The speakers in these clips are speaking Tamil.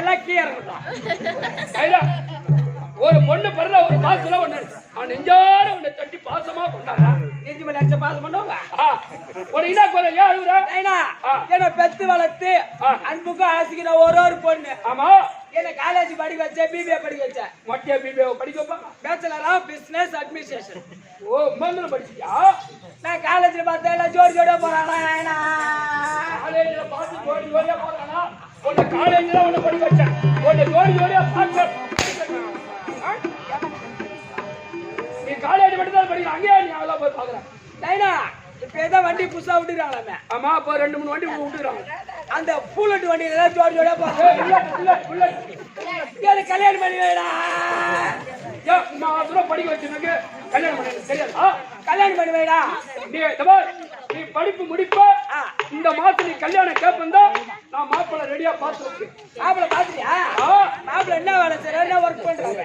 எல்லாம் கீழே இருக்கட்டும். ஒரு பொண்ணு பிறந்த ஒரு மாசத்துல ஒண்ணு அவன் நெஞ்சார உன்னை தட்டி பாசமா கொண்டாடா. நெஞ்சு மேல அடிச்ச பாசம் பண்ணுவாங்க. ஒரு இனா குறை ஏன் அழுகுற? என்ன பெத்து வளர்த்து அன்புக்கும் ஆசைக்கிற ஒரு பொண்ணு. ஆமா, என்ன காலேஜ் படிக்க வச்சேன், பிபிஏ படிக்க வச்சேன். மத்திய பிபிஏ படிக்க வைப்பா? Bachelor of business administration. ஓ, மந்திரம் படிச்சியா? நான் காலேஜ்ல பார்த்தா எல்லாம் ஜோடி ஜோடியா போறானா? காலேஜ்ல பார்த்து ஜோடி ஜோடியா போறானா? உன்னை காலேஜ்ல உன்னை படிக்க வச்சேன், உன்னை ஜோடி ஜோடியா பார்க்க. நீ காலேஜ் மட்டும் தான் படிக்கிற, அங்கேயே நீ அவ்வளோ போய் பாக்குறேன். டைனா இப்ப ஏதோ வண்டி புதுசா விட்டுறாங்களாமே. ஆமா, இப்போ 2-3 வண்டி விட்டுறாங்க. அந்த புல்லட் வண்டியில எல்லாம் ஜோடி ஜோடியா போறாங்க. கல்யாணம் பண்ணி வைடா. நான் படிக்க வச்சுனாக்க கல்யாணம் பண்ண தெரியாதா? கல்யாணம் பண்ணி வைடா. நீ படிப்பு முடிப்ப இந்த மாசம் நீ கல்யாணம் கேட்பா, நான் மாப்பிள்ளை ரெடியா பார்த்து. மாப்பிள்ளை பாத்துறியா? மாப்பிள்ளை என்ன வேலை செய்யற, என்ன ஒர்க் பண்றாங்க,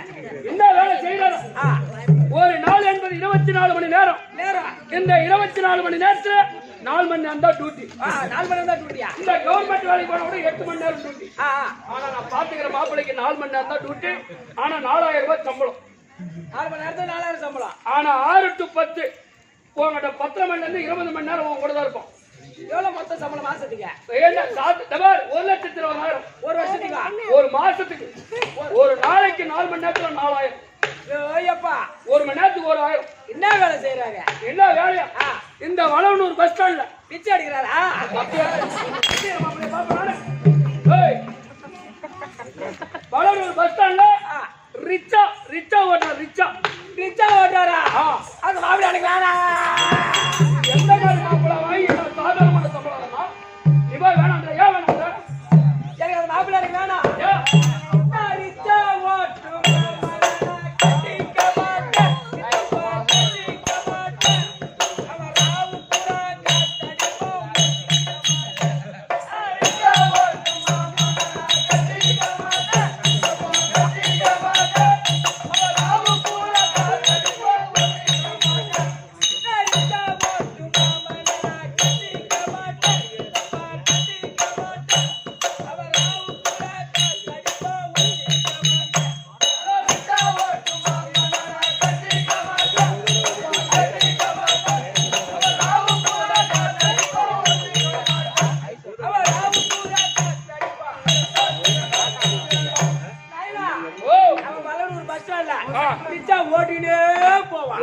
என்ன வேலை செய்யறாரு? ஒரு நாள் என்பது 24 மணி நேரம். இந்த 24 மணி நேரத்துல 4 மணி நேரம் தான் டியூட்டி. 4 மணி நேரம் தான் டியூட்டியா? இந்த கவர்மெண்ட் வேலைக்கு போன கூட 8 மணி நேரம் டியூட்டி. ஆனா நான் பாத்துக்கிற மாப்பிள்ளைக்கு 4 மணி நேரம் தான் டியூட்டி. ஆனா 4000 ரூபாய் சம்பளம். 4 மணி நேரத்துல 4000 சம்பளம். ஆனா 6 to 10 உங்ககிட்ட 10 மணில இருந்து 20 மணி நேரம் உங்க கூட தான் இருப்போம். எவ்வளவு மொத்த சம்பளம் மாசத்துக்கு? 1,20,000. ஒரு வருஷத்துக்கு? ஒரு மாசத்துக்கு. ஒரு நாளைக்கு 4 மணி நேரத்துல 4000. ஐயப்பா, 1 மணி நேரத்துக்கு 1000. என்ன வேலை செய்யறாங்க? என்ன வேலையா? இந்த வளவனூர் பஸ் ஸ்டாண்ட்ல பிச்சை அடிக்கிறாரா? வளவனூர் பஸ் ஸ்டாண்ட்ல ரிச்சா ஓட்டாரா? அது மாப்பிள்ளை அடிக்கிறாரா? எந்த மாதிரி மாப்பிள்ளை வாங்கி சாதாரணமான சம்பளம் இவ வேணாம். ஏன் வேணாம்? எனக்கு அது மாப்பிள்ளை அடிக்கிறானா? ரிச்சா ஓட்டு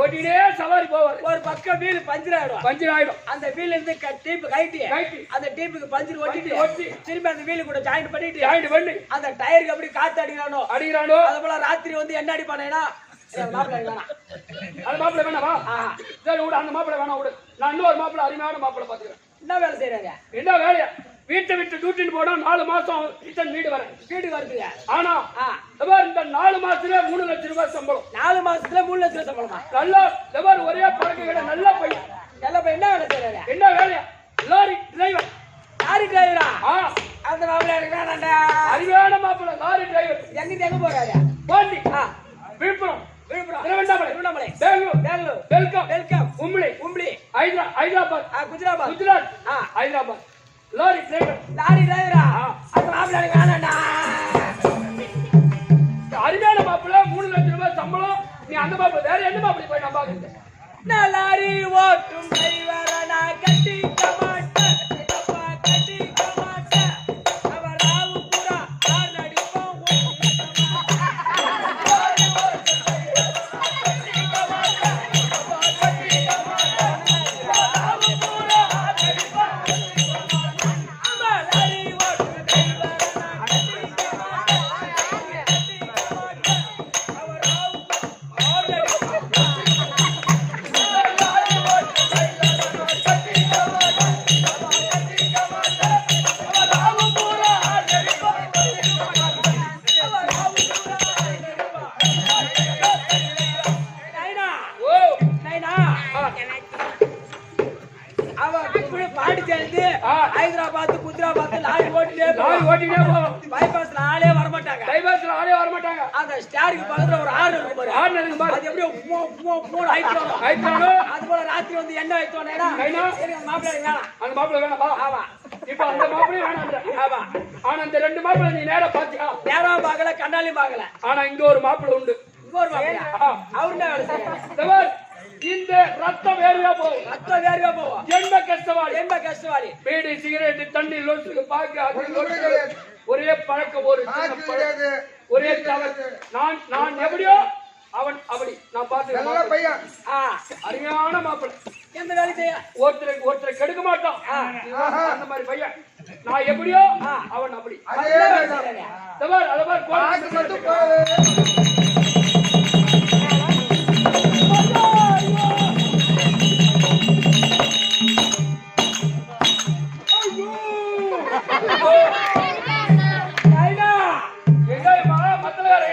ஓட்டினே சவாரி போவார். ஒரு பக்கம் வீல் பஞ்சர் ஆயிடும். அந்த வீல் இருந்து டீப் கைட்டி அந்த டீப்புக்கு பஞ்சர் ஒட்டிட்டு திரும்பி அந்த வீல் கூட ஜாயின் பண்ணி அந்த டயருக்கு அப்படி காத்து அடிக்கிறானோ அது போல ராத்திரி வந்து என்ன அடிப்பானேனா மாப்பிள்ளை வேணாம். அந்த மாப்பிள்ளை வேணாமா? சரி விடு, அந்த மாப்பிள்ளை வேணாம் விடு. நான் இன்னொரு மாப்பிள்ளை அருமையான மாப்பிள்ளை பாத்துக்கிறேன். என்ன வேலை செய்யறாங்க? என்ன வேலையா? வீட்டை விட்டு டியூட்டின்னு போனா 4 மாசம் ரிட்டர்ன் வீடு வருது. ஆனா இந்த 4 மாசத்துல 3 லட்சம் ரூபாய் சம்பளம். 4 மாசத்துல 3 லட்சம் ரூபாய் சம்பளமா? நல்லா ஒரே பழக்க நல்ல பையன். என்ன வேலை செய்யறாங்க? என்ன வேலையா? Lorry driver. அந்த மாப்பிள்ளை எனக்கு வேணாண்டா. அறிவான மாப்பிள்ளை லாரி டிரைவர். எங்க போறாரு? பாண்டி, விழுப்புரம், திருவண்ணாமலை, பெங்களூர், வெல்கம், உம்ளி, ஹைதராபாத், குஜராத், ஹைதராபாத். லாரி டிரைவரா? அந்த மாப்பிள்ளை எனக்கு வேணாண்டா. அருமையான மாப்பிள்ளை 3 லட்சம் ரூபாய் சம்பளம். நீ அந்த மாப்பிள்ளை வேற என்ன மாப்பிள்ளை போய் நான் பாக்குறேன். நான் லாரி ஓட்டும் டிரைவரா, நான் கட்டிக்க மாட்டேன். அவர் ராவு பூரா ஆர் நடிப்போம். ஹைதராபாத், குஜராத் லாரி ஓட்டிட்டே போவோம். பைபாஸ்ல ஆளே வரமாட்டாங்க. அந்த ஸ்டாருக்கு பக்கத்துல ஒரு ஆறு இருக்கும் பாரு. அது எப்படியோ அது போல ராத்திரி வந்து என்ன ஆயிட்டோம். மாப்பிள்ளை வேணாம். அந்த மாப்பிள்ளை வேணாம். ஆமா, இப்ப அந்த மாப்பிளையும் வேணான்ற. ஆமா. ஆனா இந்த ரெண்டு மாப்பிளை நீ நேரா பாத்தியா? நேரா பார்க்கல, கண்ணாலையும் பார்க்கல. ஆனா இங்க ஒரு மாப்பிளை உண்டு. இன்னொரு மாப்பிளையா? அவரு என்ன வேலை செய்யறாரு? இந்த ரத்தம் வேறையா போகும். ரத்தம் வேறையா போகும். என்ன கஷ்டவாளி, என்ன கஷ்டவாளி. பீடி, சிகரெட், தண்ணி, லொட்டு, பாக்கு, ஒரே பழக்கம், ஒரு ஒரே தவறு. நான் எப்படியோ அவன் அப்படி. நான் பார்த்து அருமையான மாப்பிள்ளை. எந்த வேலை செய்ய ஒருத்தரை கெடுக்க மாட்டான். அந்த மாதிரி பையன். நான் எப்படியோ அவன் அப்படி.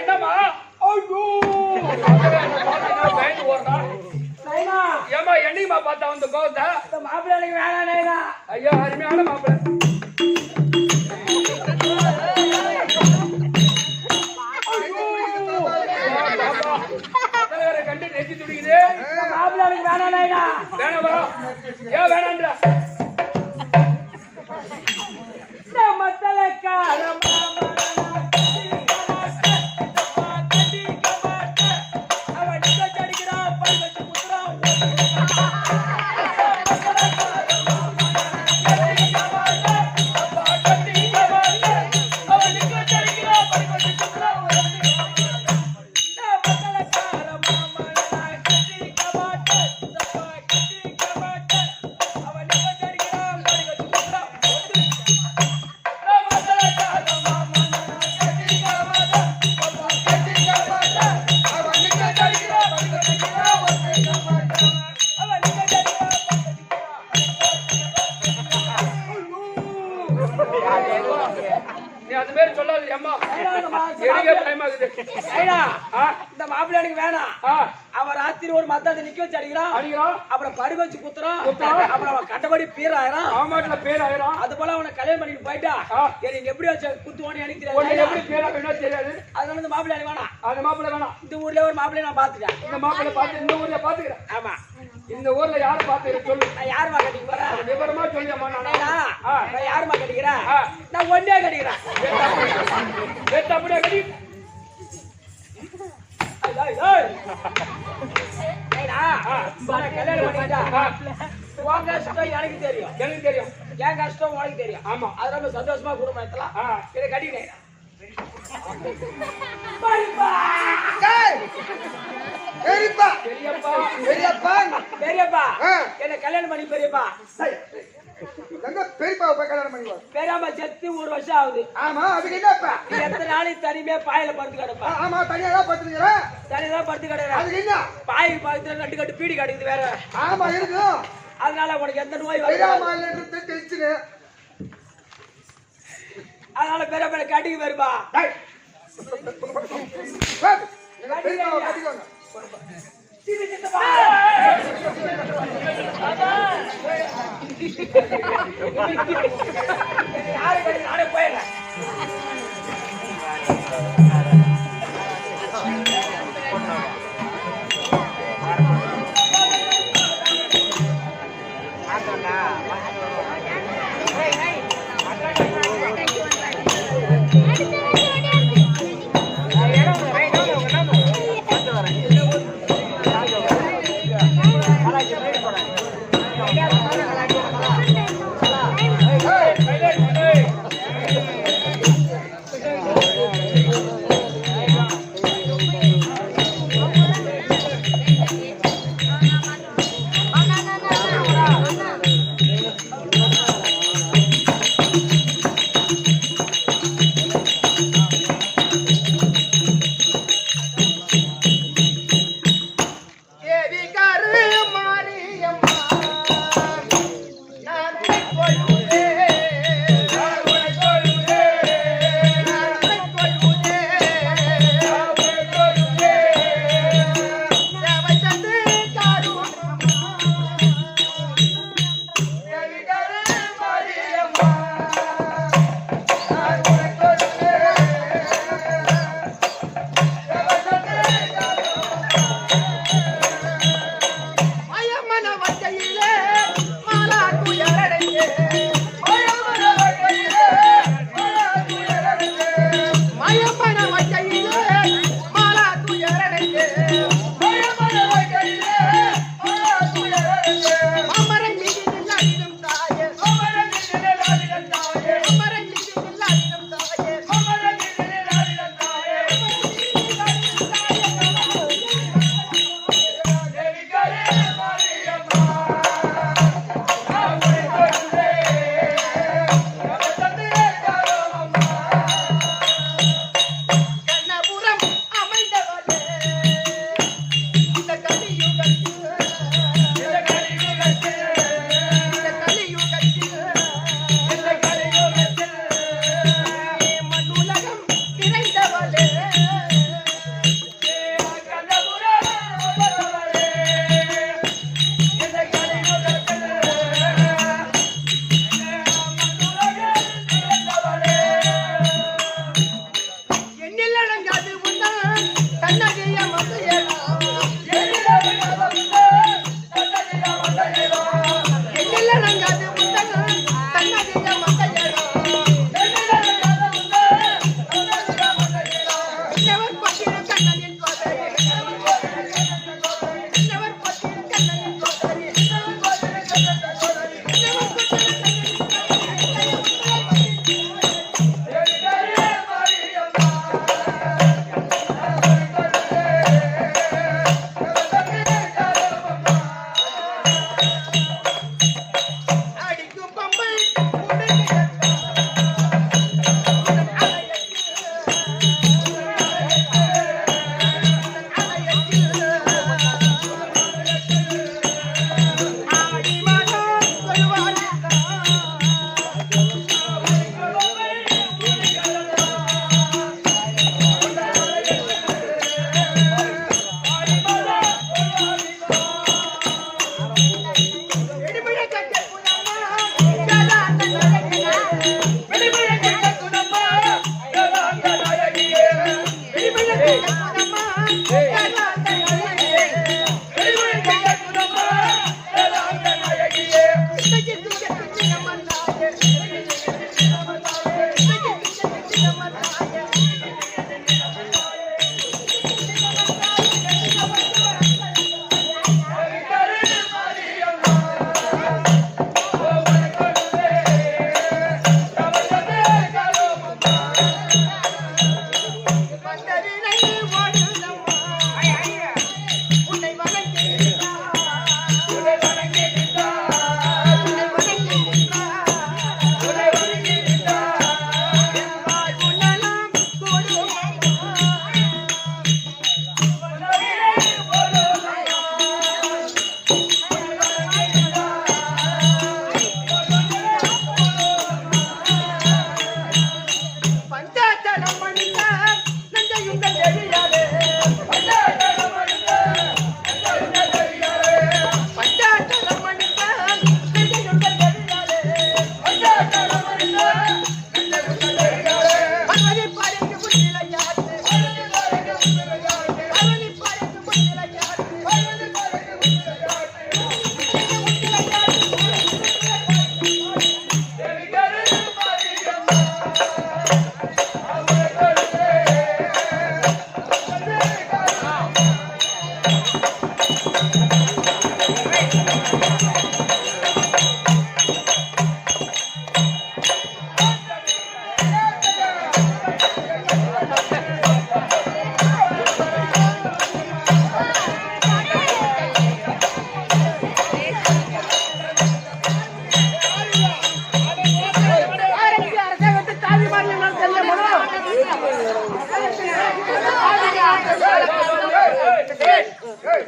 என்னமா ஏமா என்னைக்குமா பார்த்தா வந்து கோவத்தை? மாப்பிள்ளை வேணாம் நைனா. ஐயா அருமையான மாப்பிள்ளை. கண்டு நெஞ்சு துடிக்குது. மாப்பிள்ளை வேணாம் நைனா. வேணாமா? ஏன் வேணான்ற? நீ அந்த மாதிரி சொல்லாது அம்மா. எனக்கே பயமாகுது. இந்த மாப்பிள்ளை எனக்கு வேணாம். அவன் ராத்திரி ஒரு மத்தாத நிக்க வச்சு அடிக்கிறான். அப்புறம் பருக வச்சு குத்துறான். அப்புறம் அவன் கண்டபடி பேராயிரம். ஆமாட்டுல பேராயிரம். அது போல அவனை கல்யாணம் பண்ணிட்டு போயிட்டா எனக்கு எப்படி வச்சு குத்துவான்னு எனக்கு தெரியாது. எப்படி பேரா வேணும் தெரியாது. அதனால இந்த மாப்பிள்ளை எனக்கு வேணாம். அந்த மாப்பிள்ளை வேணாம். இந்த ஊர்ல ஒரு மாப்பிள்ளை நான் பாத்துட்டேன். இந்த மாப்பிள்ளை பார்த்து இந்த ஊர்ல பாத்துக்கிறேன். ஆமா. இந்த ஊர்ல யாரு பாத்துக்கிறேன் சொல்லு. நான் யாருமா கட்டிக்க போறேன்? விவரமா சொல்லியம்மா. நான் யாருமா கட்டிக்கிறேன்? நான் ஒன்னே கட்டிக்கிறேன். அப்படியே கட்டி உன் கஷ்டம் எனக்கு தெரியும். எனக்கு தெரியும். என் கஷ்டம் உனக்கு தெரியும். ஆமா. அது ரொம்ப சந்தோஷமா குடும்பம் நடத்தலாம். இதை கட்டிக்கிறேன். பெரியப்பா என்ன கல்யாணம் பண்ணி பெரியப்பா. பெரியம்மா செத்து 1 வருஷம் ஆகுது. ஆமா, அதுக்கு என்னப்பா? எத்தனை நாளைக்கு தனிமையா பாயில படுத்து கிடப்பா? ஆமா, தனியாதான் படுத்துக்கிறேன். தனியாதான் படுத்து கிடக்குறேன். அதுக்கு என்ன? பாய்க்கு பக்கத்துல 2 கட்டு பீடி கிடக்குது வேற. ஆமா இருக்கும். அதனால உனக்கு எந்த நோய் தெரிஞ்சுன்னு அதனால பெரிய கட்டிக்கு வருப்பா. கட்டிக்கோங்க. யாரு கட்டி நானே போயிடுறேன். Hey,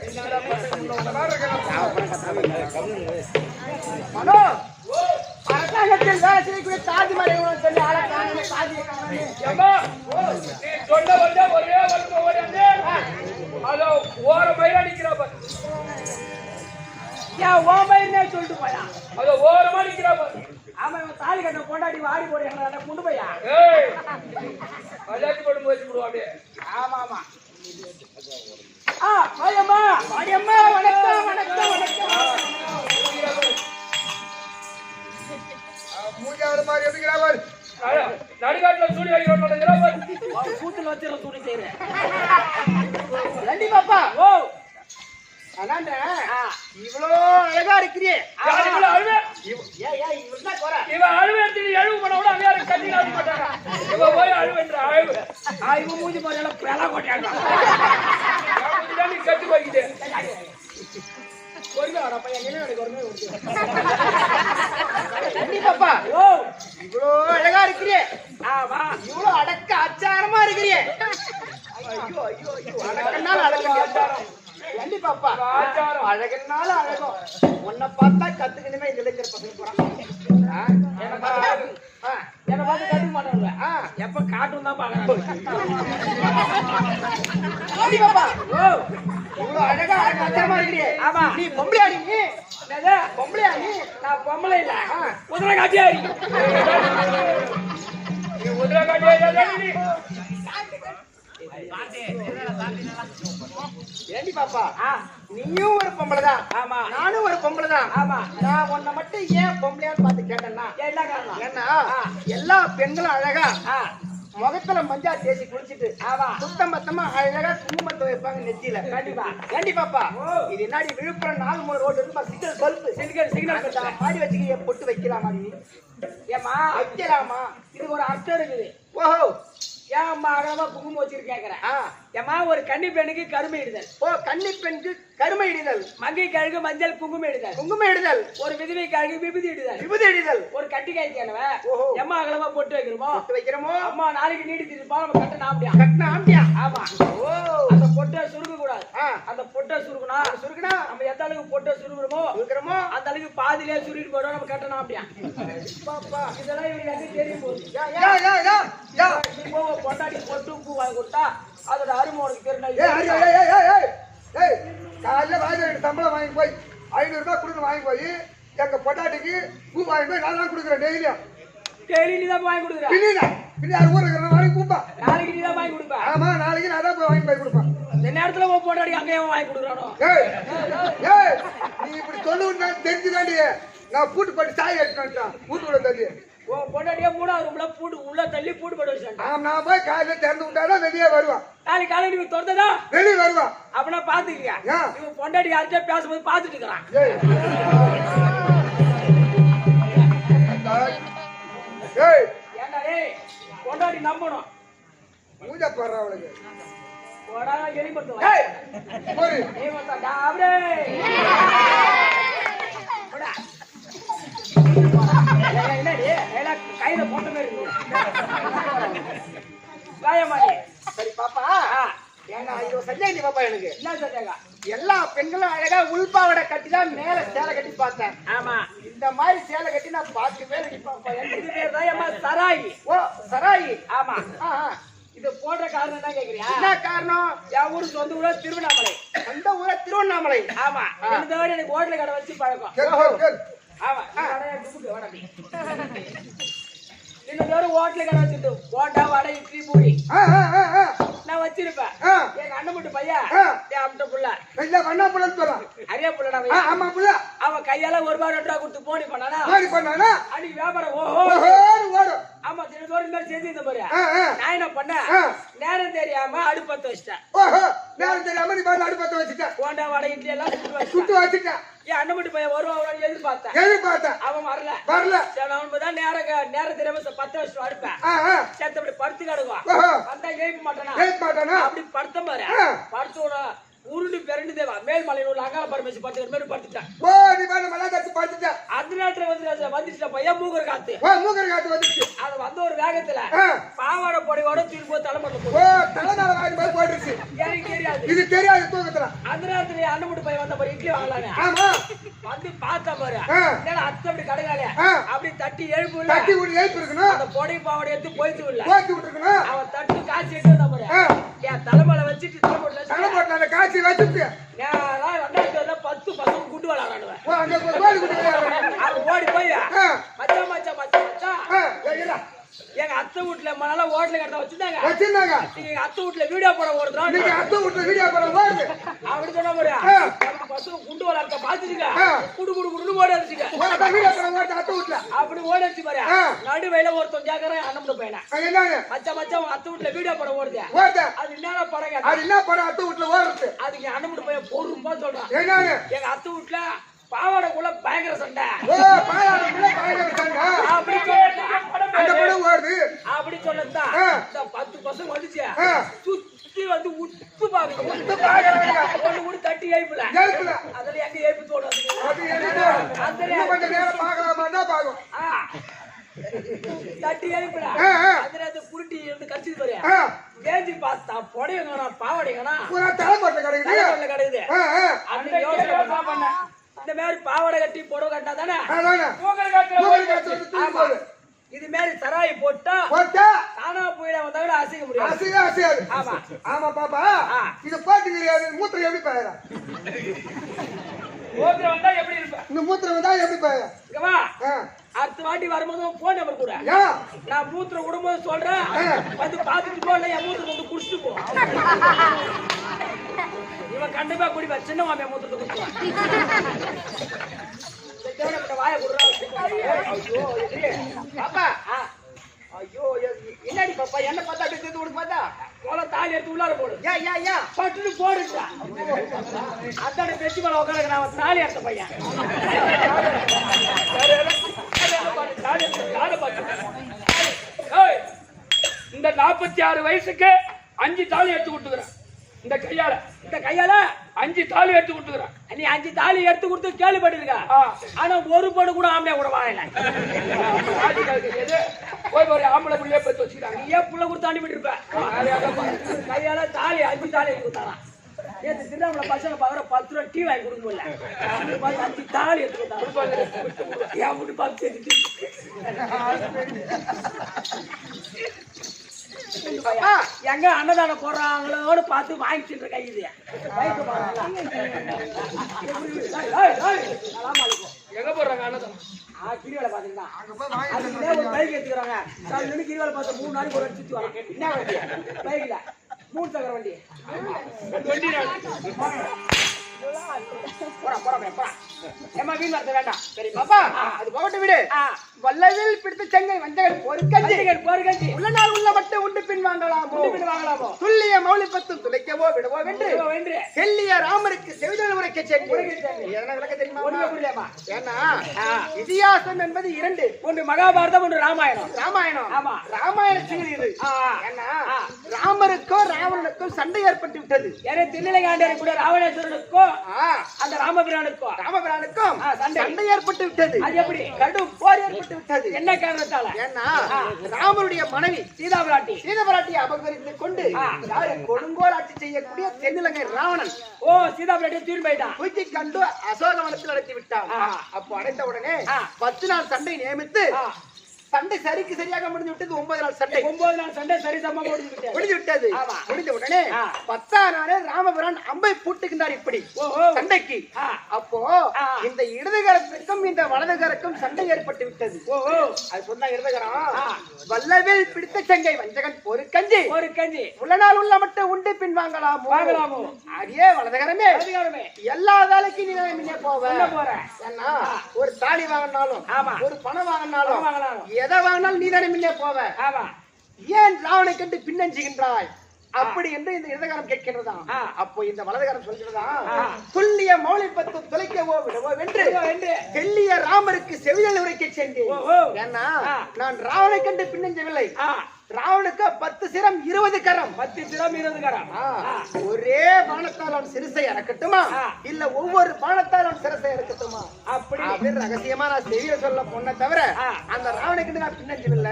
என்னடா பசங்க உன்ன மாதிரி மனோ அரசாங்கத்தில் வேலை செய்யக்கூடிய தாஜ்மஹால் சொல்லி ஆளை காணோமே, தாஜியை காணோமே. ஏம்மா, நீ சொல்ல வந்தா ஒரே வலுமை ஓடியாந்து அதோ ஓர மயில அடிக்கிறா பாரு. ஏன் ஓமைன்னே சொல்லிட்டு போயா? அதோ ஓரமா அடிக்கிறா பாரு. ஆமா, இவன் தாலி கட்ட கொண்டாடி வாடி போடுறாங்க கொண்டு போயா? ஏய், கல்யாணம் பண்ணி போய் விடுவா அப்படியே. ஆமா ஆமா. மாரியம்மா மாரியம்மா, வணக்கம் வணக்கம் வணக்கம். மூஞ்சாவது மாதிரி எப்படிங்கிறா பாரு. நடுக்காட்டுல சூடி வைக்கிறோம் பாரு. கூத்துல வச்சு சூடி செய்யறேன். ரெண்டி பாப்பா ஓ அதான்டா இவ்வளோ அழகா இருக்கிறியே. இவன் அழுவே இவள்தான் குறை. இவன் அழுவே எடுத்து எழுவு பண்ண கூட அங்கே யாரும் கட்டி நாட மாட்டாங்க. இவன் போய் அழுவேன்ற அழுவு இவன் மூஞ்சி போற பெலா கொட்டாங்க. நீ கட்டி போய்கிட்டு ரெண்டி பாப்பா ஓ இவ்வளோ அழகா இருக்கிறியே. ஆமா, இவ்வளோ அடக்க அச்சாரமா இருக்கிறியே. ஐயோ ஐயோ ஐயோ அடக்கனால அடக்கம். ரெண்டி பாப்பா ஆச்சாரம். அழகனால அழகம். உன்னை பார்த்தா கத்துக்கணுமே இந்த இளைஞர் பசங்க போறாங்க. என்ன பார்த்து கத்துக்க மாட்டாங்க. எப்ப காட்டும் தான் பாக்குறாங்க. ரெண்டி பாப்பா ஓ இவ்வளோ அழகா அச்சாரமா இருக்கிறியே. ஆமா. நீ பொம்பளையாடி நீ என்னது? பொம்பளையா நீ? நான் பொம்பளை இல்ல, குதிரை காட்டியாரி. நீ உதிரை காட்டியா நீ ஏண்டி பாப்பா நீயும் ஒரு பொம்பளை தான். ஆமா நானும் ஒரு பொம்பளை தான். ஆமா. நான் உன்னை மட்டும் ஏன் பொம்பளையான்னு பார்த்து கேட்டேன்னா, என்ன காரணம்? ஏன்னா எல்லா பெண்களும் அழகா ஆ, முகத்துல மஞ்சா தேய்ச்சி குளிச்சிட்டு ஆமா. சுத்தம் பத்தமா அழகா குங்குமத்தை வைப்பாங்க நெத்தியில. கண்டிப்பா. ஏண்டி பாப்பா ஓ. இது என்னடி விழுப்புரம் நாகமூர் ரோடு இருக்கு சிக்னல் பல்பு சிக்னல் அந்த மாடி வச்சுக்க பொட்டு வைக்கலாமா நீ? ஏமா வைக்கலாமா? இது ஒரு அர்த்தம் இருக்குது. ஓஹோ. ஏன் அம்மா அகலமா குங்குமம் வச்சிருக்கேன்? ஏமா ஒரு கன்னி பெண்ணுக்கு கருமை இடுதல், ஓ கன்னி பெண்ணுக்கு கருமை இடுதல், மங்கை கழுகு மஞ்சள் குங்குமம் இடுதல், குங்குமம் இடுதல், ஒரு விதவை கழுகு விபூதி இடுதல், விபூதி இடுதல், ஒரு கட்டி காய்க்கானவ ஓஹோ. எம்மா அகலமா போட்டு வைக்கிறோமோ பொட்டு வைக்கிறோமோ அம்மா நாளைக்கு நீடித்து இருப்பா, நம்ம கட்ட நாம்பியா. கட்டின ஆம்பியா. ஆமா. ஓ அந்த பொட்டை சுருக்க கூடாது. ஆ. அந்த பொட்டை சுருக்குனா சுருக்குனா நம்ம எந்த அளவுக்கு பொட்டை சுருக்குறோமோ இருக்கிறோமோ அந்த அளவுக்கு பாதியிலே சுருக்கிட்டு போயிடும், நம்ம கட்ட நாம்பியா. பாப்பா இதெல்லாம் இவனுக்கு எங்க தெரியும் போகுது. யா யா யா யா நீ போக பொண்டாட்டி பொட்டு பூ வாங்கி கொடுத்தா அதோட அருமை உனக்கு ஏய் ஏய் தெரியும். ஏய் ஏய் ஏய் ஏய் காலைல வாங்கி சம்பளம் வாங்கி போய் 500 ரூபாய் கொடுத்து வாங்கி போய் எங்க பொட்டாட்டிக்கு பூ வாங்கி போய் நான் தான் கொடுக்குறேன் டெய்லியும். டெய்லி நீ தான் வாங்கி கொடுக்குற. பின்ன யார் ஊருக்கு இருக்கிற வாங்கி கூப்பா. நாளைக்கு நீ தான் வாங்கி கொடுப்ப. ஆமா நாளைக்கு நான் தான் போய் வாங்கி போய் கொடுப்பேன். இந்த நேரத்துல உன் பொண்டாடி அங்கேயே வாங்கி கொடுக்குறானோ? ஏய் ஏய் நீ இப்படி சொல்லுன்னு தெரிஞ்சுதாண்டி நான் பூட்டு போட்டு சாய் எடுத்துட்டேன் பூட்டுக்குள்ள தள்ளி. உன் பொண்டாட்டியே 3வது ரூம்ல பூட்டு உள்ள தள்ளி பூட்டு போட்டு வச்சிட்டான். நான் போய் காலையில திறந்து விட்டாதான் வெளியே வருவான். நாளைக்கு காலையில நீ திறந்ததா வெளியே வருவான். அப்படின்னா பாத்துக்கியா? ஏன்? இவன் பொண்டாடி யார்கிட்ட பேசும்போது பாத்துட்டு இருக்கிறான். ஏய் ஏய் ஏண்டா டேய், பொண்டாடி நம்பணும். மூஞ்சா போடுற அவளுக்கு. போடா எலிபத்து. ஏய் போரு ஏய் மத்தா அப்படியே. போடா. என்னடி ஏல கையில போட்ட மாதிரி இருக்கு. காயமாடி. சரி பாப்பா ஏன்னா இது சரியா நீ பாப்பா எனக்கு என்ன சொல்றாங்க? எல்லா பெண்களும் அழகா உள்பாவடை கட்டி தான் மேல சேலை கட்டி பார்த்தேன். ஆமா. இந்த மாதிரி சேலை கட்டி நான் பார்க்கவே இல்லை பாப்பா. இது பேர் தான் ஏமா சராயி. ஓ சராயி. ஆமா. ஆ, ஆ. இது போடுற காரணம் என்ன கேக்குறியா? என்ன காரணம்? என் ஊரு சொந்த ஊரா திருவண்ணாமலை. அந்த ஊர திருவண்ணாமலை. ஆமா. இந்த தடவை எனக்கு ஹோட்டல் கடை வச்சு பழக்கம். ஆமா. கடையை கும்பிட்டு வாடா நீ. இந்த தடவை ஹோட்டல் கடை வச்சுட்டு போட்டா வடை இட்லி பூரி நான் வச்சிருப்பேன். எங்க அண்ணன் மட்டும் பையன் என் அம்ட்ட புள்ள இல்ல பண்ணா புள்ளன்னு சொல்றான். அரிய புள்ளடா. ஆமா புள்ள. அவன் கையால 1 ரூபா 2 ரூபா கொடுத்து போனி பண்ணானா மாறி பண்ணானா அன்னைக்கு வியாபாரம் ஓஹோ ஓடும். ஆமா. தினத்தோடு இந்த மாதிரி செஞ்சு இந்த பாரு. ஆ, ஆ. நான் என்ன பண்ணேன், ஆ. நேரம் தெரியாம அடுப்பத்த வச்சிட்டேன். ஓஹோ நேரம் தெரியாம நீ பாரு அடுப்பத்த வச்சுட்ட. போண்டா வடை இட்லி எல்லாம் சுட்டு சுட்டு வச்சிட்டேன். வச்சுட்ட. என் அண்ணன் மட்டும் பையன் வருவான் எதிர்பார்த்தேன். எதிர்பார்த்தேன். அவன் வரல. வரல. சரி அவன் தான் நேரம் தெரியாம 10 வருஷம் அடுப்பேன். ஆ, ஆ. சேர்த்து அப்படி படுத்து கிடக்குவான். ஓஹோ வந்தா எழுப்ப மாட்டானா ஏய் மாட்டானா அப்படி படுத்த பாரு. ஆ. படுத்து உருண்டு பிறண்டு தேவா மேல்மலையில் உள்ள அங்காள பரமேசி படுத்துக்கிற மாதிரி படுத்துட்டான். ஓ நீ பாரு மலை கட்டி படுத்துட்ட. அந்த நேரத்துல வந்துட்டு பையன் மூக்கர் காத்து. ஓ மூக்கர் காத்து வந்துச்சு. அது வந்த ஒரு வேகத்துல பாவாடை பொடியோட தூக்கி போய் தலைமட்ட ஓ தலைநாள வாங்கி போய் போட்டுருச்சு. எனக்கு தெரியாது. இது தெரியாது தூக்கத்துல. அந்த நேரத்துல அண்ணமுட்டு பையன் வந்த பாரு இட்லி வாங்கலானே. ஆமா. வந்து பார்த்தா பாரு. ஏன்னா அத்தை அப்படி கடைகாலே. அப்படி தட்டி எழுப்புல. தட்டி ஒரு எழுப்பு இருக்கணும். அந்த பொடி பாவாடை எடுத்து போயிட்டு இல்ல. போயிட்டு விட்டுருக்கணும். அவன் தட்டு காய்ச்சி எடுத்து வந்தா பாரு. என் தலைமையில வச்சுட்டு தலைமட்டல அந்த காய்ச்சி வச்சுட்டு நேரா ரெண்டாயிரத்துல 10 பசங்க குண்டு விளையாடுவேன். ஓ அங்க போய் கோழி குட்டி விளையாடுறாங்க. அது ஓடி போய் மச்சான் மச்சான் மச்சான் மச்சான் எங்க அத்தை வீட்டுல மணல ஓட்டல கடத்த வச்சிருந்தாங்க. நீங்க அத்தை வீட்டுல வீடியோ போட ஓடுறோம். நீங்க அத்தை வீட்டுல வீடியோ போட ஓடுது. அப்படி சொன்ன மாதிரி பசங்க குண்டு விளையாடுறத பாத்துட்டுங்க. குடு குடு குடுன்னு ஓடி அடிச்சுங்க. வீடியோ போட ஓடுது அத்தை வீட்டுல. அப்படி ஓடி அடிச்சு பாரு. நடுவையில ஒருத்தன் கேக்குறேன் அண்ணன் பையனை. என்னங்க மச்சான் மச்சான் அத்தை வீட்டுல வீடியோ போட ஓடுது. அது என்னடா படம்? அது என்ன படம் அத்தை வீட்டுல ஓடுறது? அதுக்கு அண்ணன் பையன் பொறுப்பா சொல்றான். என்னங்க எங்க அத்தை வீட்டுல பாவாடைக்குள்ள பயங்கர சண்டை. ஓ பாவாடைக்குள்ள பயங்கர சண்டை. அப்படி சொல்றா. அந்த படம் ஓடுது. அப்படி சொன்னதா இந்த 10 பசங்க வந்துச்சு. சுத்தி வந்து உத்து பாக்குது. உத்து பாக்குறாங்க. ஒண்ணு கூட தட்டி ஏய்பல. ஏய்பல. அதல எங்க ஏய்பு தோணுது. அது என்ன? அந்த கொஞ்ச நேரம் பார்க்கலாமாடா பாக்கும். தட்டி ஏய்பல. அதல அந்த குருட்டி வந்து கடிச்சிட்டு பாரு. கேஞ்சி பார்த்தா பொடையங்கனா பாவாடைங்கனா பூரா தலைமட்ட கிடைக்குது. தலைமட்ட கிடைக்குது. அந்த யோசனை பண்ண இந்த மாதிரி பாவாடை கட்டி புடவை கட்டினா தானே மூக்கர் காத்து ஆமா. இது மாதிரி சராய் போட்டா தானா போயிட வந்தாங்க அசைக்க முடியும். அசையாது. ஆமா ஆமா பாப்பா இது பாத்து மூத்திரம் எப்படி பாயறா? மூத்திரம் வந்தா எப்படி இருப்ப? இந்த மூத்திரம் வந்தா எப்படி பாயறா? இங்க வா. அடுத்த வாட்டி வரும்போது போன் நம்பர் கூட. நான் மூத்திரம் விடும்போது சொல்றேன். வந்து பாத்துட்டு போ. இல்ல என் மூத்திரம் வந்து குடிச்சிட்டு போ. இவன் கண்டிப்பா குடிப்பா. சின்ன மாமியா மூத்திரத்தை குடிச்சுவான். வாய பாப்பா. ஐயோ என்னடி பாப்பா என்ன பார்த்தா அப்படி சேர்த்து விடு பார்த்தா போல தாலி எடுத்து உள்ளார போடு. ஏன் பட்டுன்னு போடுச்சா? அத்தாட பெட்டி மேல உட்காந்து நான் தாலி எடுத்த பையன். இந்த 46 வயசுக்கு 5 தாலி எடுத்து கொடுத்துக்கிறேன். இந்த கையால 5 தாலி எடுத்து கொடுத்துக்கிறேன். நீ 5 தாலி எடுத்து கொடுத்து கேள்விப்பட்டிருக்க. ஆனா ஒரு பொண்ணு கூட ஆம்பளை கூட வாங்கல. போய் ஒரு ஆம்பளை புள்ளைய பத்தி வச்சுக்கிறாங்க. நீ ஏன் புள்ள கொடுத்து அனுப்பிட்டு இருப்ப? கையால தாலி 5 தாலி எடுத்து கொடுத்தாராம். நேற்று திருநாமலை பசங்க பாக்குற 10 ரூபா டீ வாங்கி கொடுக்க முடியல. 5 தாலி எடுத்து கொடுத்தாங்க. என் வீட்டு பார்த்து எங்க அன்னதானம் போடுறாங்களோன்னு பார்த்து வாங்கிட்டு கைது. எங்க போடுறாங்க அன்னதானம்? கிரிவலை பாத்தீங்கன்னா ஒரு பைக் எடுத்துக்கிறாங்க. கிரிவலை பார்த்து 3 நாளைக்கு ஒரு சுத்தி வரோம். என்ன வண்டி? பைக்ல 3 சக்கர வண்டி. ஏமா வீண் வரது வேண்டாம். சரி பாப்பா அது போகட்டு விடு. வல்லவில் பிடித்த செங்கை வஞ்சகன் பொறுக்கஞ்சி உள்ள நாள் உள்ள மட்டும் உண்டு பின் வாங்கலாமோ துல்லிய மௌலிபத்து துளைக்கவோ விடவோ வென்று செல்லிய ராமருக்கு செவிதல் உரைக்க எதனா விளக்க தெரியுமா? ஏன்னா இதிகாசம் என்பது 2. ஒன்று மகாபாரதம், ஒன்று ராமாயணம். ஆமா ராமாயணத்தில் இது. ஏன்னா ராமருக்கோ ராவணனுக்கும் சண்டை ஏற்பட்டு விட்டது. ஏன்னா திருநிலையாண்டரை கூட ராவணேஸ்வரனுக்கும் அந்த ராமபிரானுக்கும் சண்டை ஏற்பட்டு விட்டது. அது எப்படி? கடும் போர் ஏற்பட்டு விட்டது. என்ன காரணத்தால? ஏன்னா ராமருடைய மனைவி சீதா பிராட்டியை அபகரித்துக் கொண்டு கொடுங்கோல் ஆட்சி செய்யக்கூடிய தென்னிலங்கை ராவணன் சீதா பிராட்டியை தூக்கி போயிட்டான். தூக்கி கண்டு அசோகவனத்தில் அடைத்து விட்டான். அப்போ அடைத்த உடனே 10 நாள் சண்டை நியமித்து சண்டை சரியாக முடிஞ்சு விட்டது. 9 நாள் சண்டை சரிசமமா முடிஞ்சு விட்டது. முடிஞ்ச உடனே 10ஆம் நாளே ராமபிரான் அம்பை பூட்டுகின்றார் இப்படி சண்டைக்கு. அப்போ இந்த இடதுகரத்துக்கும் இந்த வலதுகரக்கும் சண்டை ஏற்பட்டு விட்டது. அது சொன்னா இடதுகரம் வல்லவில் பிடித்த செங்கை வஞ்சகன் பொறுக்கஞ்சி உள்ள நாள் உள்ள மட்டும் உண்டு பின் வாங்கலாமோ அதே வலதுகரமே எல்லா வேலைக்கும் நீ முன்னே போற. ஏன்னா ஒரு தாலி வாங்கினாலும் ஒரு பணம் வாங்கினாலும் எதை வாங்கினாலும் நீ தானே முன்னே போவ. ஏன் ராவனை கண்டு பின்னஞ்சுகின்றாய் அப்படி என்று இந்த இடதுகாரம் கேட்கிறதா? அப்போ இந்த வலதுகாரம் சொல்கிறதா துல்லிய மௌலிபத்து துளைக்கவோ விடவோ வென்று தெல்லிய ராமருக்கு செவிதல் உரைக்க சென்றேன். ஏன்னா நான் ராவனை கண்டு பின்னஞ்சவில்லை, ராவனுக்கு 10 சிரம் 20 கரம் 10 சிரம் 20 கரம். ஒரே பானத்தால் அவன் சிறுசை இறக்கட்டுமா இல்ல ஒவ்வொரு பானத்தால் அவன் சிறுசை இறக்கட்டுமா அப்படின்னு ரகசியமா நான் செய்தியில சொல்ல பொண்ண தவிர அந்த ராவனுக்கு நான் பின்னஞ்சு இல்ல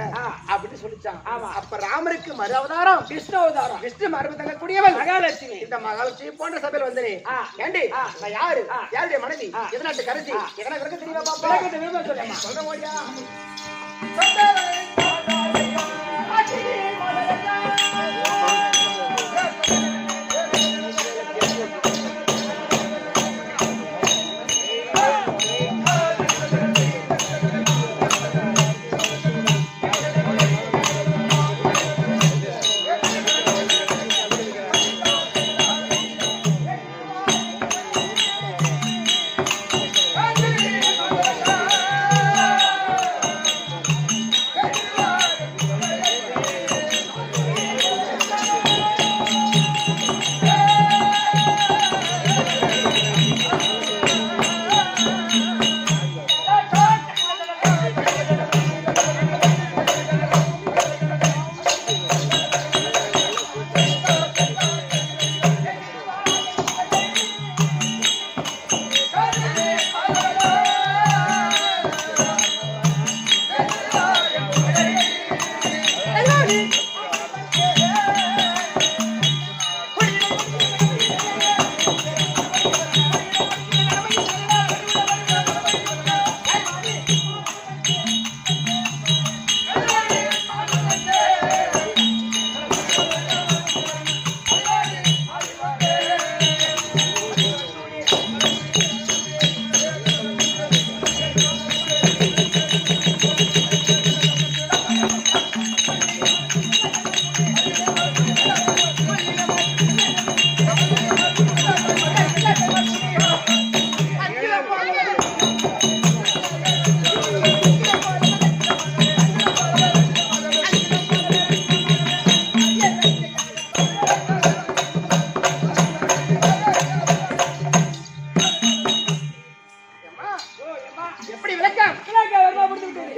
அப்படின்னு சொல்லிச்சான். அப்ப ராமருக்கு மறு அவதாரம் விஷ்ணு அவதாரம். விஷ்ணு மரபு தங்கக்கூடியவள் மகாலட்சுமி. இந்த மகாலட்சுமி போன்ற சபையில் வந்தனே ஏண்டி நான் யாரு யாருடைய மனைவி எதனாட்டு கருதி எதனா விளக்க தெரியுமா பாப்பா விளக்கத்தை விரும்ப சொல்லுமா சொல்ற போயா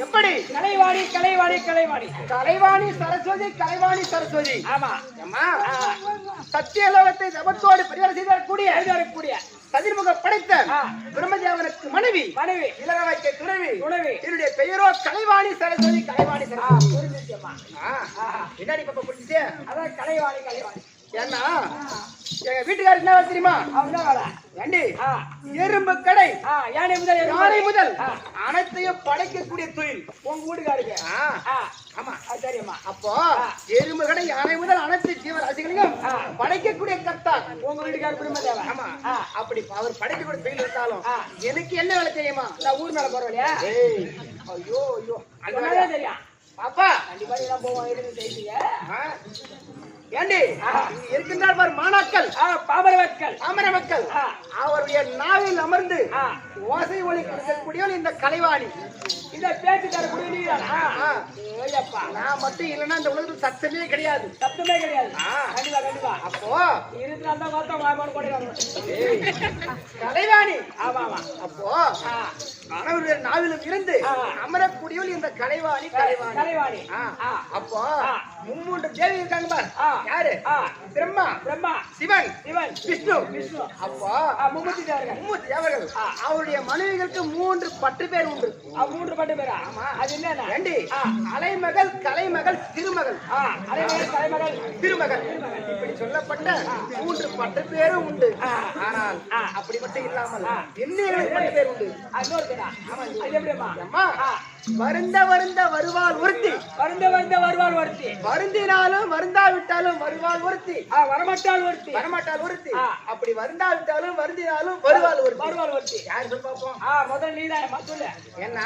எப்படி கலைவாணி கலைவாணி கலைவாணி கலைவாணி சரஸ்வதி கலைவாணி சரஸ்வதி. ஆமா அம்மா சத்தியலோகத்தை தபத்தோடு பரிவாரம் செய்தக்கூடிய கதிர்முக படைத்த பிரம்மதேவனுக்கு மனைவி மனைவி இளரவைக்கு துணைவி துணைவி என்னுடைய பெயரோ கலைவாணி சரஸ்வதி கலைவாணி சரஸ்வதி. புரிஞ்சிச்சம்மா. என்னடி பாப்பா புரிஞ்சுச்சு? அதான் கலைவாணி கலைவாணி. ஏன்னா எங்க வீட்டுக்காரர் என்ன வேலை தெரியுமா? அவங்க வேலை ஏண்டி எறும்பு கடை யானை முதல் அனைத்தையும் படைக்கக்கூடிய தொழில் உங்க வீட்டுக்காருக்கு. ஆமா சரிம்மா. அப்போ எறும்பு கடை யானை முதல் அனைத்து ஜீவராசிகளையும் படைக்கக்கூடிய கர்த்தா உங்க வீட்டுக்காரர் பிரம்மதேவ. ஆமா அப்படி அவர் படைக்கக்கூடிய தொழில் இருந்தாலும் எனக்கு என்ன வேலை தெரியுமா? நான் ஊர் மேல போறோம். ஐயோ ஐயோ அது தெரியும் பாப்பா. கண்டிப்பா எல்லாம் போவோம். எதுவும் செய்வீங்க ஏண்டி இருக்கின்றார் பார் மாணாக்கள் பாமர மக்கள் பாமர மக்கள் அவருடைய நாவில் அமர்ந்து ஓசை ஒளி கொடுக்கக்கூடியவன் இந்த கலைவாணி. இந்த பேச்சு தரக்கூடிய நான் மட்டும் இல்லைன்னா இந்த உலகத்தில் சத்தமே கிடையாது. சத்தமே கிடையாது. கண்டிப்பா கண்டிப்பா. அப்போ இருந்தால்தான் மொத்தம் கொடுக்கிறாங்க கலைவாணி. ஆமா ஆமா. அப்போ அவருடைய நாவிலும் இருந்து அமரக்கூடியவள் இந்த கலைவாணி கலைவாணி கலைவாணி. அப்போ மும்மூன்று தேவி இருக்காங்க பார். யாரு? பிரம்மா பிரம்மா சிவன் சிவன் விஷ்ணு விஷ்ணு. அப்போ மும்மூர்த்தி தேவர்கள். மும்மூர்த்தி தேவர்கள். அவருடைய மனைவிகளுக்கு 3 பட்டு பேர் உண்டு. 3 பட்டு பேரா? ஆமா. அது என்ன? ஏண்டி அலைமகள் கலைமகள் திருமகள். அலைமகள் கலைமகள் திருமகள் இப்படி சொல்லப்பட்ட 3 பட்டு பேரும் உண்டு. ஆனால் அப்படி மட்டும் இல்லாமல் இன்னொரு பட்டு பேர் உண்டு. இன்னொரு பேரா? அது எப்படிமா? அம்மா வருந்த வருந்த வருவாள் ஒருத்தி. வருந்த வருந்த வருவாள் ஒருத்தி. வருந்தினாலும் வருந்தாவிட்டாலும் வருவாள் ஒருத்தி. வரமாட்டாள் ஒருத்தி. வரமாட்டாள் ஒருத்தி. அப்படி வருந்தாவிட்டாலும் வருந்தினாலும் வருவாள் ஒருத்தி. வருவாள் ஒருத்தி. யார் சொல்லி பார்ப்போம்? முதல்ல நீதான் சொல்லு. என்ன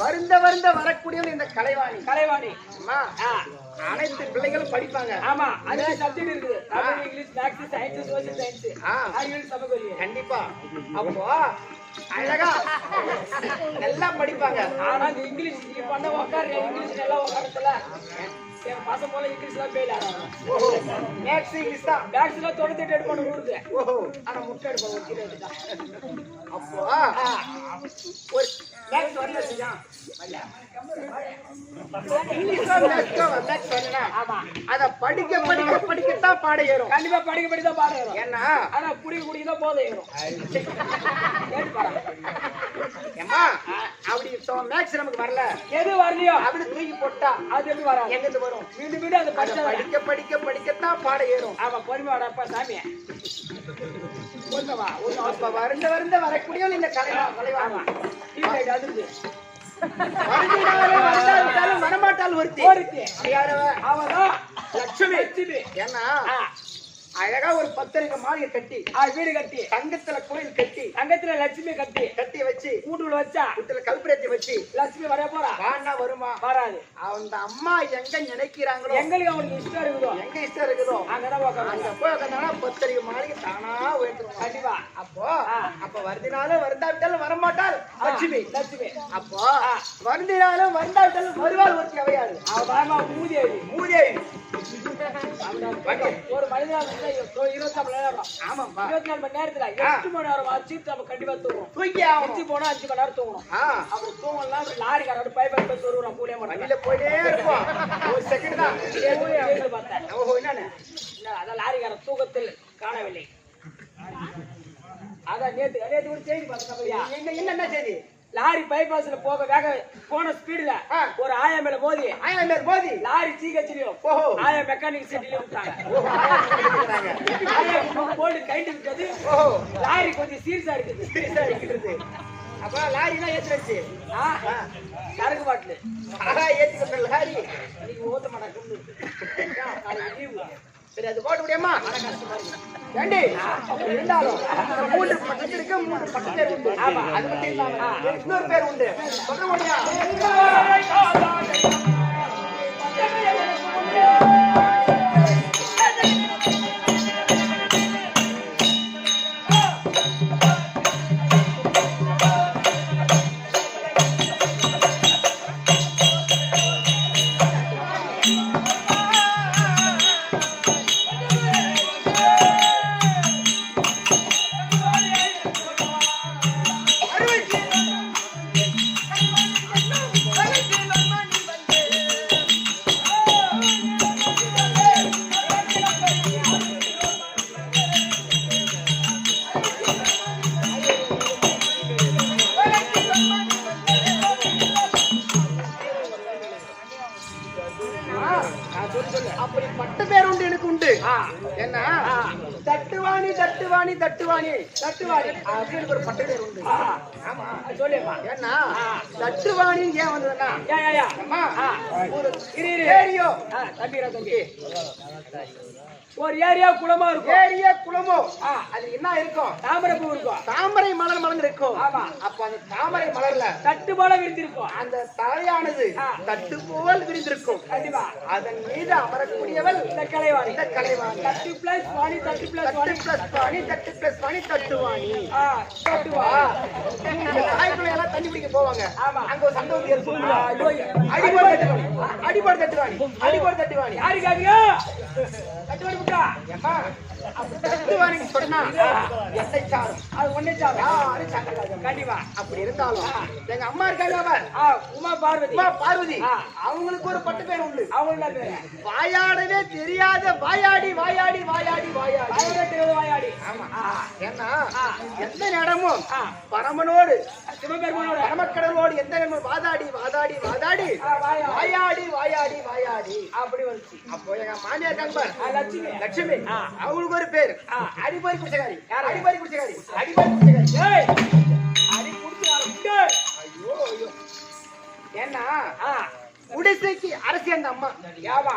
வருந்த வருந்த வரக்கூடியவள் இந்த கலைவாணி. கலைவாணி. அம்மா அனைத்து பிள்ளைகளும் படிப்பாங்க. ஆமா அது சப்ஜெக்ட் இருக்குது. Tamil English maths science social science அறிவியல் சமூகவியல். கண்டிப்பா. அப்போ அழகா நல்லா படிப்பாங்க. ஆனா இங்கிலீஷ் பண்ண உட்காரு இங்கிலீஷ் நல்லா உட்காரத்துல என் பசங்க போல இங்கிலீஷ் தான் ஃபெயில் ஆகும். மேத்ஸ் இங்கிலீஷ் தான். மேத்ஸ்ல 98 எடுப்பானு ஊருது. ஓஹோ. ஆனா முட்டை எடுப்பாங்க. அப்போ ஒரு மேக்ஸ் வரல சரியா இங்கிலீஷ்ல மேக்ஸ் வரலனா ஆமா அத படிக்கத்தான் பாட ஏறும். கண்டிப்பா படிக்க தான் பாடம் ஏறும். ஏன்னா ஆனா குடிக்க தான் போதை ஏறும். கேட்டு பாரு. ஏம்மா அப்படி மேக்ஸ் நமக்கு வரல எது வரலையோ அப்படி தூக்கி போட்டா அது எப்படி வரும்? எங்கிருந்து வரும்? மீண்டும் அது அத படிக்கத்தான் பாட ஏறும். ஆமா பொறுமையாடப்பா சாமி. ஒண்ணுவா அப்ப வருந்த வரக்கூடிய இந்த கலைவாங்க அதிர்ந்து வருந்தாலும் வரமாட்டால் ஒருத்தி அவதான் லட்சுமி. லட்சுமி. ஏன்னா அழகா ஒரு 10 மாளிகை கட்டி வீடு கட்டி தங்கத்துல கோயில் கட்டி தங்கத்துல லட்சுமி கட்டி வச்சு வீட்டுக்குள்ள வச்சா வீட்டுல கல்புரத்தி வச்சு லட்சுமி வர போறா வானா வருமா? வராது. அந்த அம்மா எங்க நினைக்கிறாங்களோ எங்களுக்கு அவனுக்கு இஷ்டம் இருக்குதோ எங்க இஷ்டம் இருக்குதோ அங்கதான் உட்காந்து அங்க போய் உட்காந்தாங்கன்னா 10 மாளிகை தானா உயர்த்துருவோம். கண்டிப்பா. அப்போ வருந்தினாலும் வருந்தாவிட்டாலும் வரமாட்டால் லட்சுமி. லட்சுமி அப்போ வருந்தினாலும் வருந்தாவிட்டாலும் வருவாள் ஒருத்தி அவையாரு அவ பயமா மூதேவி. மூதேவி. ஒரு மனிதனால 24 மணி நேரம் ஆமாப்பா 24 மணி நேரத்துல 8 மணி நேரம் ஆச்சு நம்ம கண்டிப்பா தூங்கணும். தூக்கி அஞ்சு போனா 5 மணி நேரம் தூங்கணும். அப்படி தூங்கலாம் லாரிக்காரோட பைப் போய் சொல்லுவோம் கூலிய வண்டியில போயிட்டே இருப்போம். ஒரு செகண்ட் தான் பார்த்தேன். ஓஹோ என்னன்னு அதான் லாரிக்கார தூக்கத்தில் காணவில்லை. அதான் நேத்து ஒரு செய்தி பார்த்தேன். என்ன செய்தி? லாரி பைபாஸ்ல போன ஸ்பீடுல ஒரு ஆயா மேல மோதி லாரி சீக்கிரம் ஆயா மெக்கானிக் செட்டில விட்டாங்க. போல்டு கைட்டு விட்டது. லாரி கொஞ்சம் சீரியஸா இருக்குது. அப்ப லாரி எல்லாம் ஏத்துச்சு சரக்கு பாட்டில் ஏத்துக்கிற லாரி இன்னைக்கு ஓட்ட மாட்டாங்க. சரி அது போட்டு முடியுமா? ஏண்டி இருந்தாலும் 3 பட்டத்திற்கு 3 பட்டத்தேர் உண்டு. ஆமா அது மட்டும் இல்லாம இன்னொரு பேர் உண்டு. சொல்ல முடியா? அப்படி பட்ட பேர் உண்டு எனக்கு உண்டு. என்ன தட்டுவாணி தட்டுவாணி தட்டுவாணி தட்டுவாணி அப்படின்னு ஒரு பட்ட பேர் உண்டு. ஆமா சொல்லுமா. ஏன்னா தட்டுவாணி ஏன் வந்ததுன்னா அம்மா ஒரு ஏரியோ தம்பி ஒரு ஏரியா குளமா இருக்கும். ஏரியா குளமோ அது என்ன இருக்கும்? தாமரை பூ இருக்கும். தாமரை மலர் மலர்ந்து இருக்கும். ஆமா அப்ப அந்த தாமரை மலர்ல தட்டு போல விரிந்திருக்கும். அந்த தலையானது தட்டு போல் விரிந்திருக்கும். கண்டிப்பா அதன் மீது அமரக்கூடியவள் இந்த கலைவாணி. தட்டு பிளஸ் வாணி தட்டு பிளஸ் வாணி தட்டு பிளஸ் வாணி தட்டுவாணி. தட்டுவா தாய்க்குள்ள எல்லாம் தண்ணி பிடிக்க போவாங்க. ஆமா அங்க ஒரு சண்டை வந்து அடிபாடு தட்டுவாணி அடிபாடு தட்டுவாணி யாருக்காக தட்டுவாணி புக்கா ஏமா தட்டுவாணின்னு சொன்னா எத்தை சாரும் அது ஒன்னே சார் யாரும் சாப்பிடாது. கண்டிப்பா. அப்படி இருந்தாலும் எங்க அம்மா இருக்காங்க அவர் உமா பார்வதி அவங்களுக்கு ஒரு பட்டு பேர் உண்டு. அவங்க வாயாடவே தெரியாத வாயாடி வாயாடி வாயாடி வாயாடி வாயாடி. ஆமா ஏன்னா எந்த இடமும் பரமனோடு சிவபெருமானோட பரமக்கடலோடு எந்த இடமும் வாதாடி வாதாடி வாதாடி வாயாடி வாயாடி வாயாடி அப்படி வந்துச்சு. அப்போ எங்க மாமியார் கண்பர் லட்சுமி அவங்களுக்கு ஒரு பேரு அடிபாரி குடிச்சகாரி. அடிபாரி குடிச்சகாரி அடி குடிச்சு ஐயோ ஐயோ ஏன்னா குடிசைக்கு அரசி அந்த அம்மா. ஆமா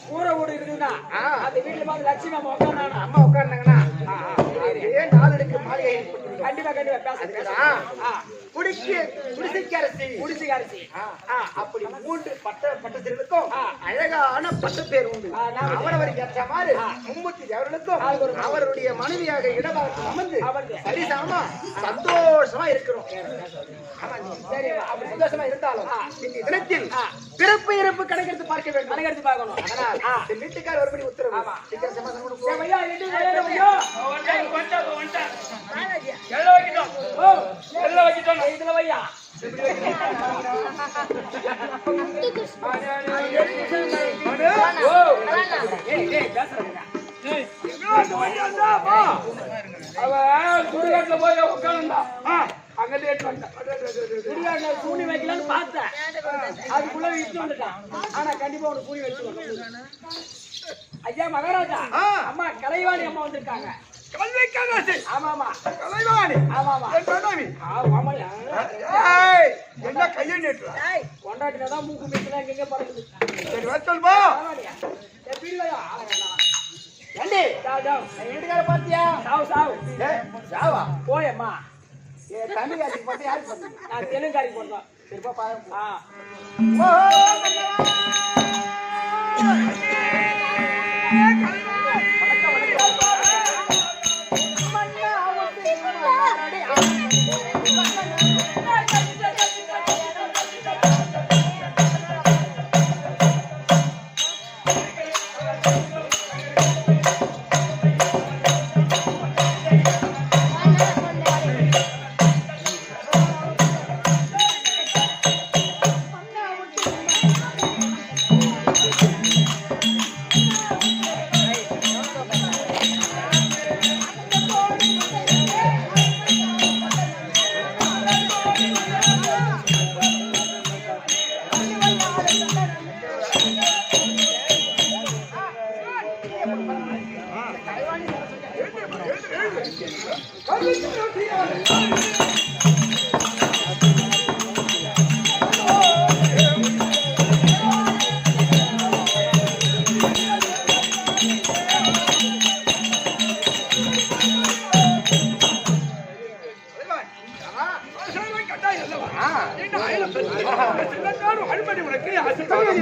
கூரை வீடு இருக்குதுன்னா அந்த வீட்டுல பார்த்து லட்சுமி அம்மா உட்கார்ந்தாங்க. அம்மா உட்கார்ந்தாங்கன்னா நாலு அடுக்கு மாளிகை கண்டிப்பா பேசுறேன். குடிசைக்கு அரசி. குடிசைக்கு அரிசி. அப்படி 3 பட்டத்திற்கும் அழகான பட்ட பேர் உண்டு. அவரவருக்கு ஏற்ற மாதிரி மும்மூர்த்தி தேவர்களுக்கும் அவருடைய மனைவியாக இடமாக அமர்ந்து சரிசமா சந்தோஷமா இருக்கிறோம். சரி, அப்படி சந்தோஷமா இருந்தாலும் இந்த தினத்தில் பிறப்பு இறப்பு கணக்கெடுத்து பார்க்க வேண்டும். கணக்கெடுத்து பார்க்கணும். அதனால் இந்த வீட்டுக்கார் ஒருபடி உத்தரவு. சீக்கிரம் சமாதானம் கொண்டு போ. ஐயா, ரெண்டு பேரும் ஐயா. எல்லாம் வைக்கிட்டோம். எல்லாம் வைக்கிட்டோம். இதுல வையா. அவன் சுடுகாட்டுல போய் உட்காந்துண்டா. அங்க லேட் சுடுகாட்டுல சூனி வைக்கலாம்னு பார்த்தேன். அதுக்குள்ள இட்டு வந்துட்டான். ஆனா கண்டிப்பா உனக்கு சூனி வச்சு ஐயா மகாராஜா, அம்மா கலைவாணி அம்மா வந்திருக்காங்க. ஆமா ஆமா கலைவாணி ஆமா ஆமா என் மனைவி. ஆமாயா. என்ன கையை நீட்டுற? கொண்டாட்டினதான் மூக்கு மீசல எங்க பறக்குது. சரி வர சொல்பா. ஏண்டி? வீட்டுக்கார பாத்தியா? சாவு சாவு சாவா போயம்மா. தமிழ்காரிக்கு பார்த்து யாருக்கு பண்ணீங்க? நான் தெலுங்காரிக்கு போட்டோம். சரிப்பா பாருங்க.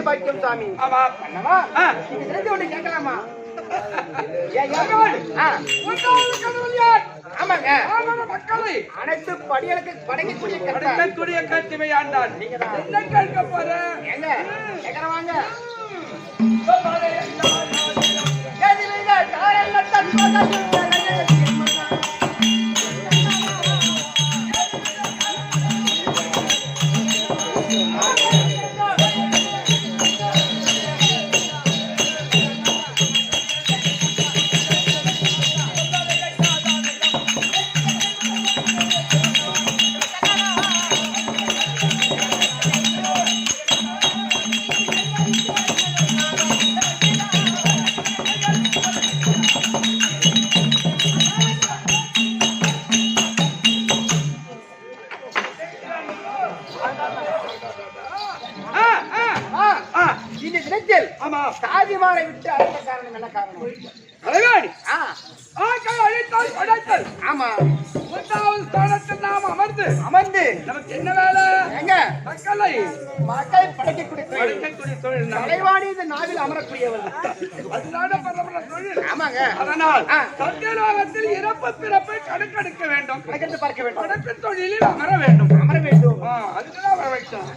பாக்கியம் சாமி. கேட்கலாமா? ஆமாங்க. மக்களை அனைத்து படிகளுக்கு படைக்கக்கூடிய கத்திமை ஆண்டான். என்ன கேட்க போற? எங்க கேட்கறவாங்க. இந்த தினத்தில் ஆமா சாதிமாரை விட்டு அழைத்த காரணம் என்ன காரணம்? கலைவாணி அழைத்தால் படைத்தல். ஆமா, 3வது ஸ்தானத்தில் நாம் அமர்ந்து நமக்கு என்ன வேலை? எங்க மக்களை படைக்கக்கூடிய தொழில் கலைவாணி இந்த நாவில் அமரக்கூடியவர். அதுதான பரம்பரை தொழில். ஆமாங்க. அதனால் சத்தியலோகத்தில் இறப்பு பிறப்பை கணக்கெடுக்க வேண்டும். கணக்கெடுத்து பார்க்க வேண்டும். படைப்பு தொழிலில் அமர வேண்டும். அமர வேண்டும். அதுக்குதான் வர வைத்தோம்.